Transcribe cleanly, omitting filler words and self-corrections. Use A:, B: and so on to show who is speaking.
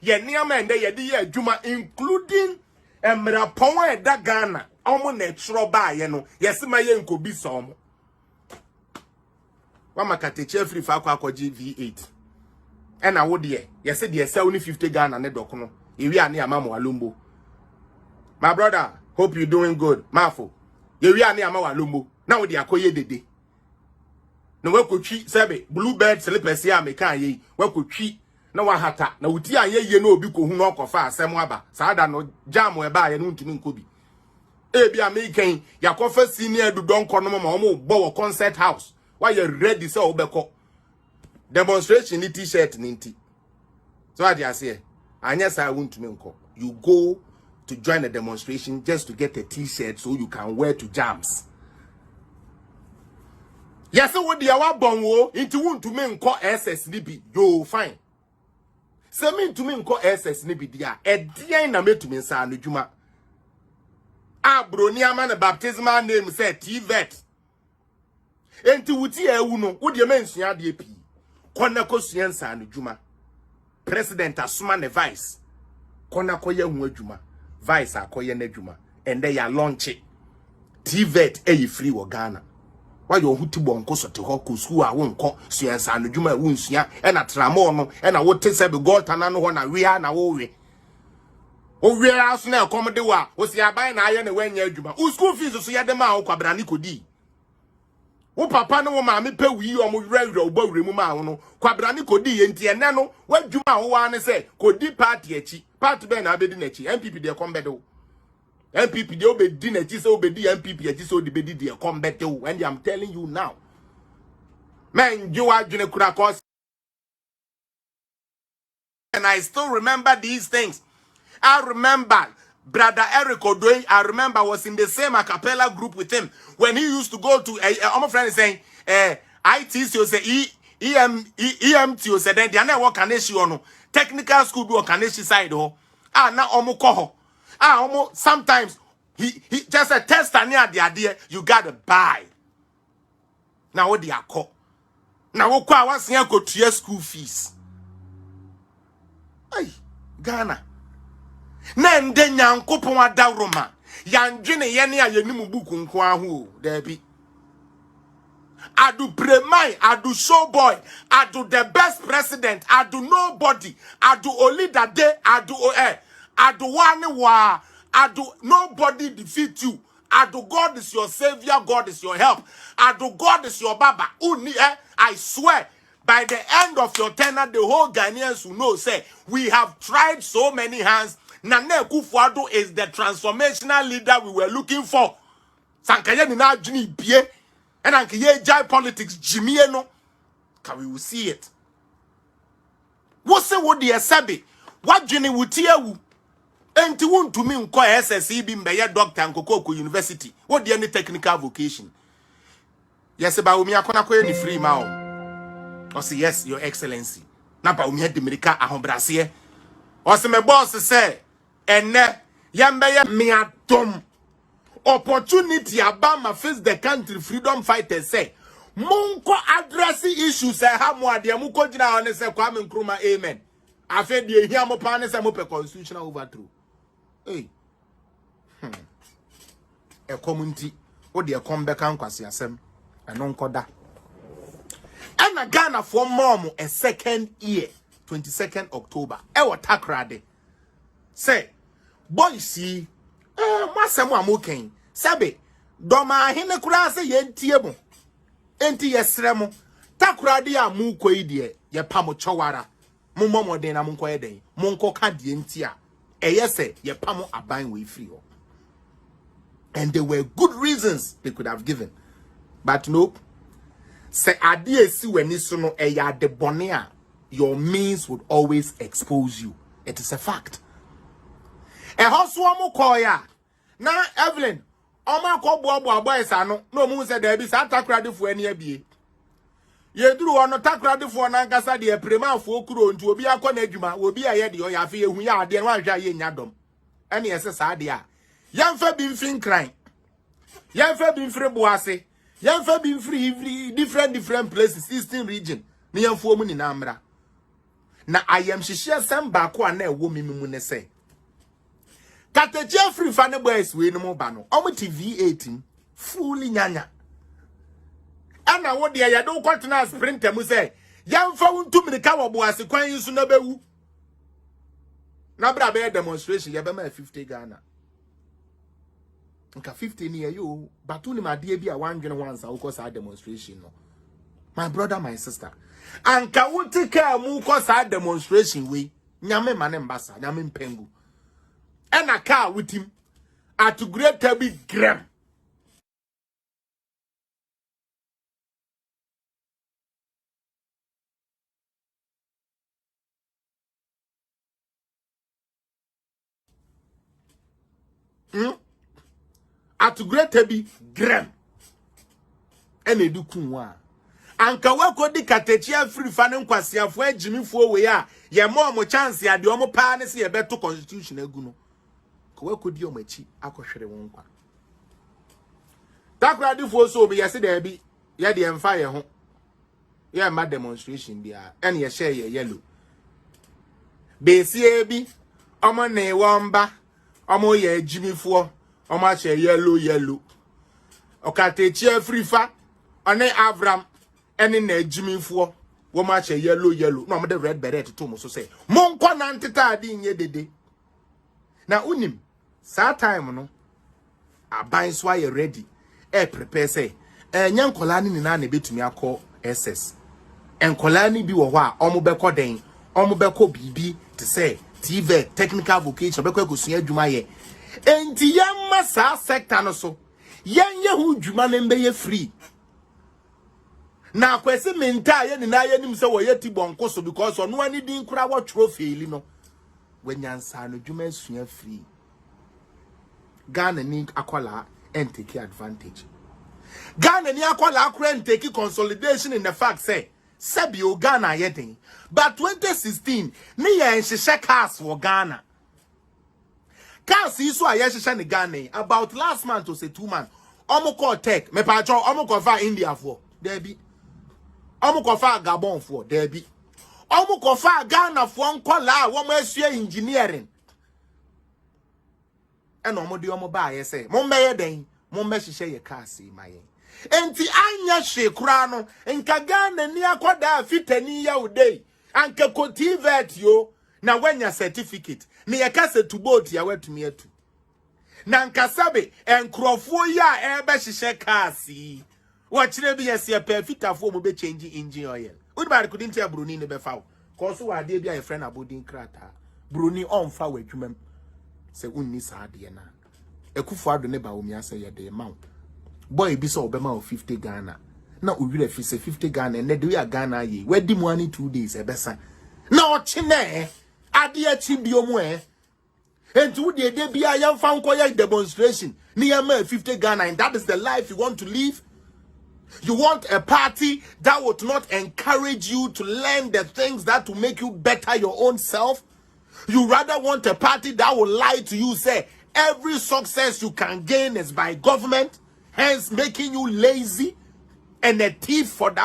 A: ye niama ende ye di ye adwuma including emrapon e da Ghana omo na etro ba ye no yesi ma ye nkobi so omo wa makateche Afrifa akwaji V8 ena wo de yesi de sell ni 50 Ghana ne dokono ewi ane amamo alombo. My brother, hope you doing good. Mafo ewi ane amamo alombo na wo de akoye dede na wakotwi sebe bluebird slippers ya meka ye wakotwi na wahata na wuti ye na obi ko hu na okofa asem aba saada no jam e ba ye no ntumi nkobi ebi american yakofa senior du don kono ma omo bo concert house why you ready say obeko demonstration ni t-shirt ni nti so what you say anya sa wuntumi nko you go to join a demonstration just to get a t-shirt so you can wear to jams. Yes, what the awa bonwo into wun to me nko SS ni bi yo fine. Se me to me nko SS ni bi dia e dia na me to me nsa anodwuma. Abroni ama na baptismal name say TVET. Enti wuti ewu no wo de mensua de pi. Kona ko sua nsa anodwuma. President asuma ne vice. Kona ko ye hu adwuma. Vice akoye na adwuma. Ende ya launch TVET e free wo Ghana. Why you huti bonko so te ho school a wonko suansa no dwuma wonsua e na tramo no e na wo te se be goltana no ho na we na wo we aso na ekom de wa wo si aban na aye na wanya adwuma wo school fees so ye de ma wo kwabra ni kodi wo papa no wo ma me pe wi o mo wura wo ba wura mu ma wo no kwabra ni kodi ye nti ene no wadwuma wo wa ne se kodi party achi party be na abedi na achi MPP de kombedo MPP de obedi na chi se obedi MPP achi se obedi de kombedo and I'm telling you now man you adwene kura cause and I still remember these things. I remember Brother Eric Odoy, I remember was in the same a cappella group with him when he used to go to my friend is saying ITC you say EMT you say then they na work kaneshi ono technical school do kaneshi side ho na omo ko ho sometimes he just a tester near the idea you got to buy now what they are call now wo kwa wasia ko tua school fees ay Ghana na nde nyankopon adawroma yandwene ye ne ayenimu buku nko ahu dabi adu premai adu showboy adu the best president adu nobody adu only that day adu adu one wa adu nobody defeat you adu God is your savior, God is your help, adu God is your baba uni I swear by the end of your tenure the whole Ghanaians will know say we have tried so many hands. Nana Kufuado is the transformational leader we were looking for. Sankaye ni na juni bie and ankiye jai politics Jimmy no. Can we will see it? What say what the sabi? What juni wutie wu? Enti won to me nko SSC bi mbeye doctor Nkoko University. What the any technical vocation? Yes ba umi akona ko ni free ma o. Say yes your excellency. Na ba umi America ahombrase. O se me boss say ene yambeye miatom opportunity abama face the country freedom fighters say munko address issues say ha mo ade munko gina on say Kwame Nkrumah amen afa de ehia mo pa ne say mo pe constitutional overthrow hey e community o de come back an kwase asem eno nkoda ena Ghana for mom a second year 22nd October e wo takrade say boy see masem amoken sabe doma hene kura se yentie mo enti yesre mo takrade amu koi de ye pamo chowara mo momoden na mo nko eden mo nko ka de enti a eyese ye pamo aban we free ho and there were good reasons they could have given but nope say ade esi weni so no eya de bone a your means would always expose you. It is a fact. E hoso omo koya na Evelyn oma ko bobo boys ano no mu se da bi sa takrade fo ani abie ye duru ono takrade fo na nkasa de prema fo kuro nti obi akọ na adwuma obi aye de o ya fe ehu ya ade no ahwa ye nyadom ene ese sa ade a yamfa bi mfin kran yamfa bi mfiri boase yamfa bi mfiri different places eastern region ne yamfo mu ni na amra na ayam hihye sem ba ko na ewo mimu ne say Katechi Afrifa ne boys we no mo ba no omo TV18 fully nyanya ana wo de ya do kwatena sprinter mu say yamfa wontu mirika wo boase kwan yisu na bewu na bra be demonstration ya be ma 50 Ghana nka 50 ni yo batu ni made bi a wanwene wansa wo ko sa demonstration no my brother my sister anka wutika mu ko sa demonstration we nyame mane mbasa nyame mpengu ena ka wutim at greater be gram at greater be gram ena edukun wa anka wakodi Katechi Afrifa ne nkwasiafo agimifuo we a ye mo chance ya de omo pa ne se ye beto constitution agu no ko wakodi omo achi akohwere won kwa takradifo so be yese da bi ye de emfa ye ho ye ma demonstration dia ene ye share ye yellow be sie bi omo ne womba omo ye agimifuo omo a share yellow Katechi Afrifa ane Avram ene na agimifuo wo ma che yellow no mo de red beret to mo so say mon kwa na nteta ade nye dede na unim sa time no aban so aye ready prepare say enya nkola ni na betumi akọ SS enkola ni bi wo ho a omo beko den omo beko bibi to say TV technical vocation beko akosua adwuma ye enti yamma sa sector no so yenye hu dwuma na mbe free na kwese menta ye ni na ye nim se wo ye tibonko so because ono ani din kura wo trophy no wenyansa no dwuma asua free Ghana ni akola and take advantage Ghana ni akola akura and take consolidation in the fact say Sebio Ghana yedin but 2016 ni ye nhihye cars for Ghana cars iso aye hihye ni Ghana about last month to say 2 months omo call tech me pa cho omo call fa India for there be omo kofa Gabon for there be omo kofa Ghana for nkola wo ma asua engineering eno omo de omo ba ye say mo meye den mo mehihye ye car si maye enti anya hwe kura no nka Ghana ni akoda fitani ya udei anka kotivet yo na wanya certificate ni ye ka se tubot ya watumi atu na nka sabe enkrofo ya ebe hihye car si wachire bi yesi perfectafo mo be change engine oil we ba couldn't hear bruni ne be fa ko so wa de bi a friend abodin krata bruni on fa wadwumam se unni sa de na ekufo ado ne ba omi ase ye de ma boy bi so obema 50 Ghana na owire fi se 50 Ghana ne de we Ghana ye wadi mu ani 2 days ebesa na ochi na ade achi biomu entu de bia yamfa nkoya demonstration ni yama 50 Ghana and that is the life you want to live. You want a party that would not encourage you to learn the things that will make you better your own self. You rather want a party that will lie to you, say every success you can gain is by government, hence making you lazy and a thief for that.